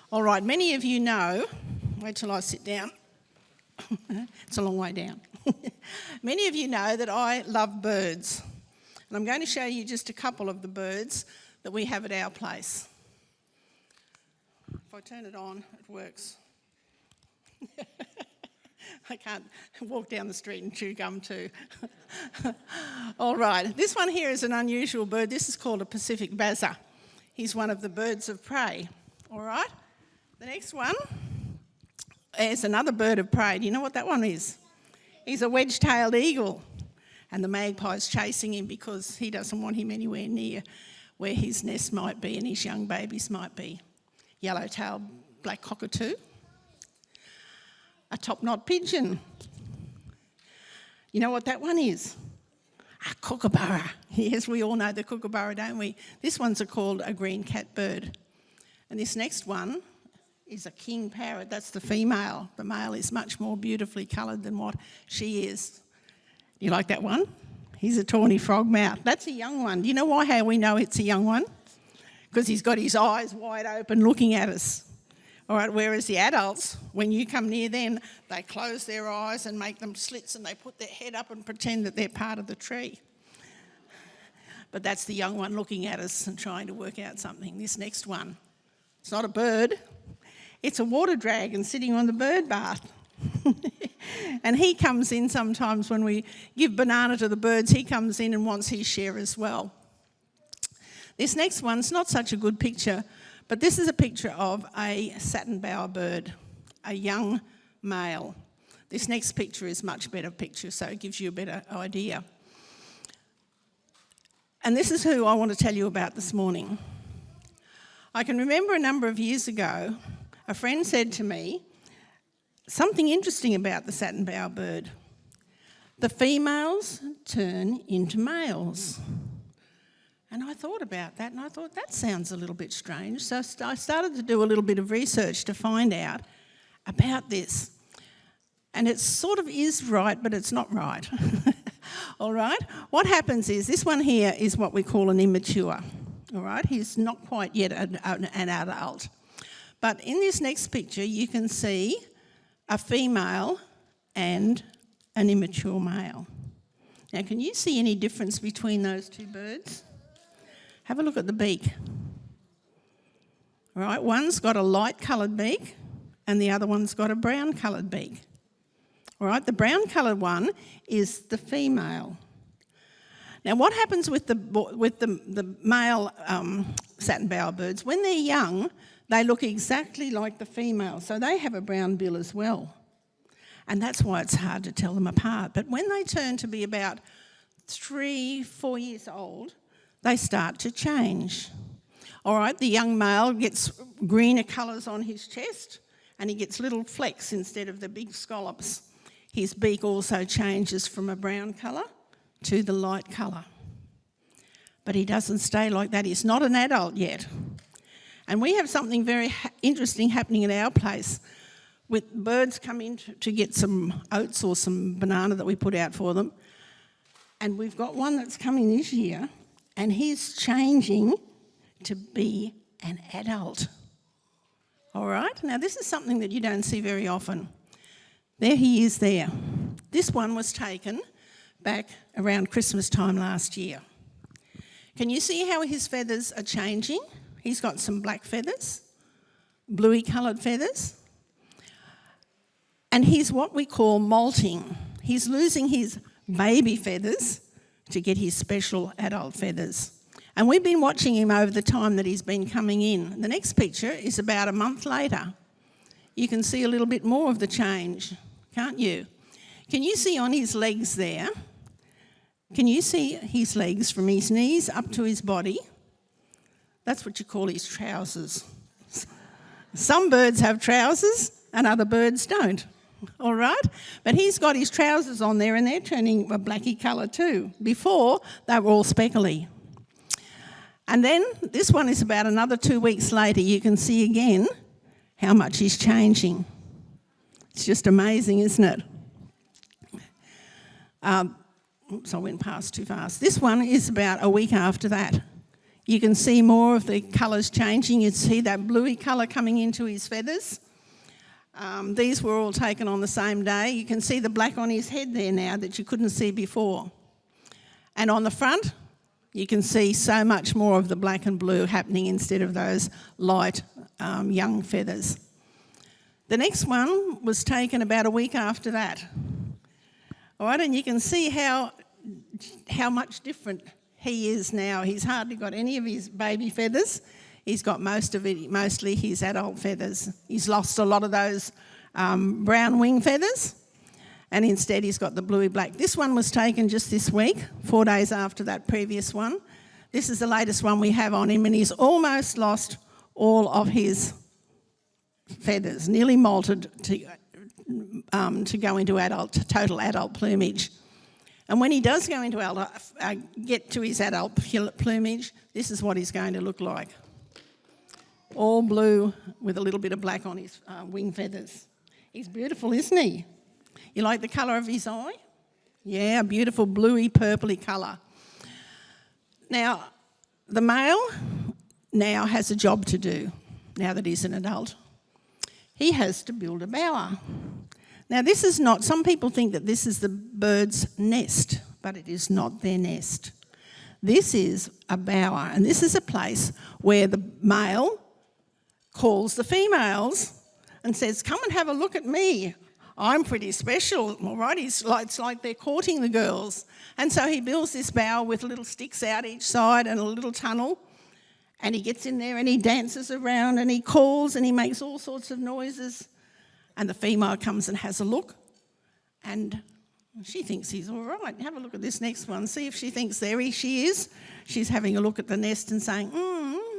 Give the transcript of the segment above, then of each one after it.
All right, many of you know, wait till I sit down. It's a long way down. Many of you know that I love birds. And I'm going to show you just a couple of the birds that we have at our place. If I turn it on, it works. I can't walk down the street and chew gum too. All right, this one here is an unusual bird. This is called a Pacific bazza. He's one of the birds of prey. All right, the next one is another bird of prey. Do you know what that one is? He's a wedge-tailed eagle. And the magpie's chasing him because he doesn't want him anywhere near where his nest might be and his young babies might be. Yellow-tailed black cockatoo. A top-knot pigeon. You know what that one is? A kookaburra. Yes, we all know the kookaburra, don't we? This one's called a green catbird. And this next one is a king parrot. That's the female. The male is much more beautifully coloured than what she is. You like that one? He's a tawny frogmouth. That's a young one. Do you know how we know it's a young one? Because he's got his eyes wide open looking at us. All right, whereas the adults, when you come near them, they close their eyes and make them slits and they put their head up and pretend that they're part of the tree. But that's the young one looking at us and trying to work out something. This next one, it's not a bird. It's a water dragon sitting on the bird bath. And he comes in sometimes when we give banana to the birds, he comes in and wants his share as well. This next one's not such a good picture, but this is a picture of a satin bower bird, a young male. This next picture is much better picture, so it gives you a better idea. And this is who I want to tell you about this morning. I can remember a number of years ago, a friend said to me, something interesting about the satin bower bird. The females turn into males. And I thought about that and I thought that sounds a little bit strange. So I started to do a little bit of research to find out about this. And it sort of is right, but it's not right. All right? What happens is this one here is what we call an immature. All right? He's not quite yet an adult. But in this next picture, you can see a female and an immature male. Now, can you see any difference between those two birds? Have a look at the beak. All right, one's got a light-coloured beak and the other one's got a brown-coloured beak. All right, the brown-coloured one is the female. Now, what happens with the male satin bower birds? When they're young, they look exactly like the female, so they have a brown bill as well. And that's why it's hard to tell them apart. But when they turn to be about 3-4 years old, they start to change. All right, the young male gets greener colours on his chest and he gets little flecks instead of the big scallops. His beak also changes from a brown colour to the light colour. But he doesn't stay like that. He's not an adult yet. And we have something very interesting happening at our place. With birds come in to get some oats or some banana that we put out for them. And we've got one that's coming this year and he's changing to be an adult. All right? Now this is something that you don't see very often. There he is there. This one was taken back around Christmas time last year. Can you see how his feathers are changing? He's got some black feathers, bluey coloured feathers. And he's what we call molting. He's losing his baby feathers to get his special adult feathers. And we've been watching him over the time that he's been coming in. The next picture is about a month later. You can see a little bit more of the change, can't you? Can you see on his legs there? Can you see his legs from his knees up to his body? That's what you call his trousers. Some birds have trousers and other birds don't, all right? But he's got his trousers on there and they're turning a blacky colour too. Before, they were all speckly. And then this one is about another 2 weeks later. You can see again how much he's changing. It's just amazing, isn't it? Oops, I went past too fast. This one is about a week after that. You can see more of the colours changing. You see that bluey colour coming into his feathers. These were all taken on the same day. You can see the black on his head there now that you couldn't see before. And on the front, you can see so much more of the black and blue happening instead of those light young feathers. The next one was taken about a week after that. All right, and you can see how much different he is now. He's hardly got any of his baby feathers. He's got mostly his adult feathers. He's lost a lot of those brown wing feathers, and instead he's got the bluey black. This one was taken just this week, 4 days after that previous one. This is the latest one we have on him, and he's almost lost all of his feathers, nearly molted to go into total adult plumage. And when he does go into get to his adult plumage, this is what he's going to look like. All blue with a little bit of black on his wing feathers. He's beautiful, isn't he? You like the colour of his eye? Yeah, a beautiful bluey, purpley colour. Now, the male now has a job to do, now that he's an adult. He has to build a bower. Now, this is not, some people think that this is the bird's nest, but it is not their nest. This is a bower, and this is a place where the male calls the females and says, come and have a look at me. I'm pretty special, all right? It's like they're courting the girls. And so he builds this bower with little sticks out each side and a little tunnel, and he gets in there and he dances around and he calls and he makes all sorts of noises. And the female comes and has a look, and she thinks he's all right. Have a look at this next one. See if she thinks there she is. She's having a look at the nest and saying,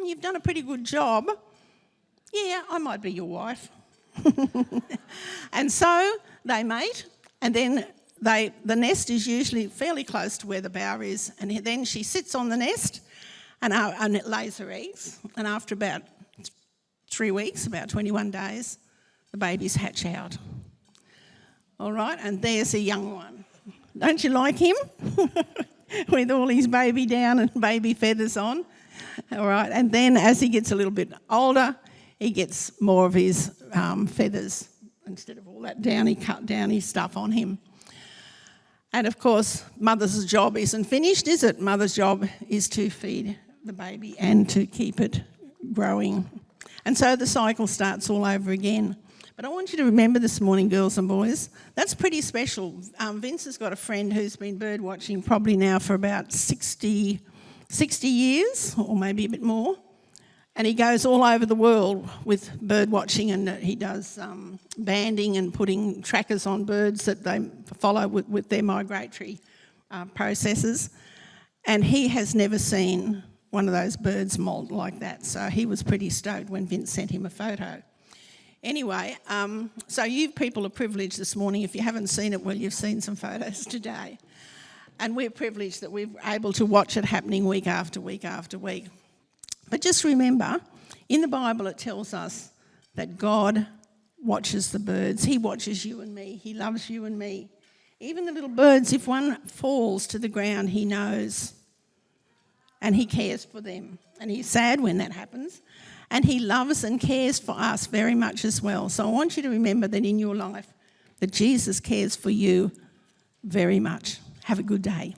you've done a pretty good job. Yeah, I might be your wife. And so they mate, and then the nest is usually fairly close to where the bower is, and then she sits on the nest and it lays her eggs, and after about 3 weeks, about 21 days, the babies hatch out. All right, and there's a young one. Don't you like him? With all his baby down and baby feathers on. All right, and then as he gets a little bit older, he gets more of his feathers instead of all that downy stuff on him. And of course, mother's job isn't finished, is it? Mother's job is to feed the baby and to keep it growing. And so the cycle starts all over again. But I want you to remember this morning, girls and boys, that's pretty special. Vince has got a friend who's been bird watching probably now for about 60 years, or maybe a bit more. And he goes all over the world with bird watching, and he does banding and putting trackers on birds that they follow with their migratory processes. And he has never seen one of those birds molt like that. So he was pretty stoked when Vince sent him a photo. Anyway, so you people are privileged this morning. If you haven't seen it, well, you've seen some photos today. And we're privileged that we're able to watch it happening week after week after week. But just remember, in the Bible it tells us that God watches the birds. He watches you and me. He loves you and me. Even the little birds, if one falls to the ground, he knows. And he cares for them. And he's sad when that happens. And he loves and cares for us very much as well. So I want you to remember that in your life, that Jesus cares for you very much. Have a good day.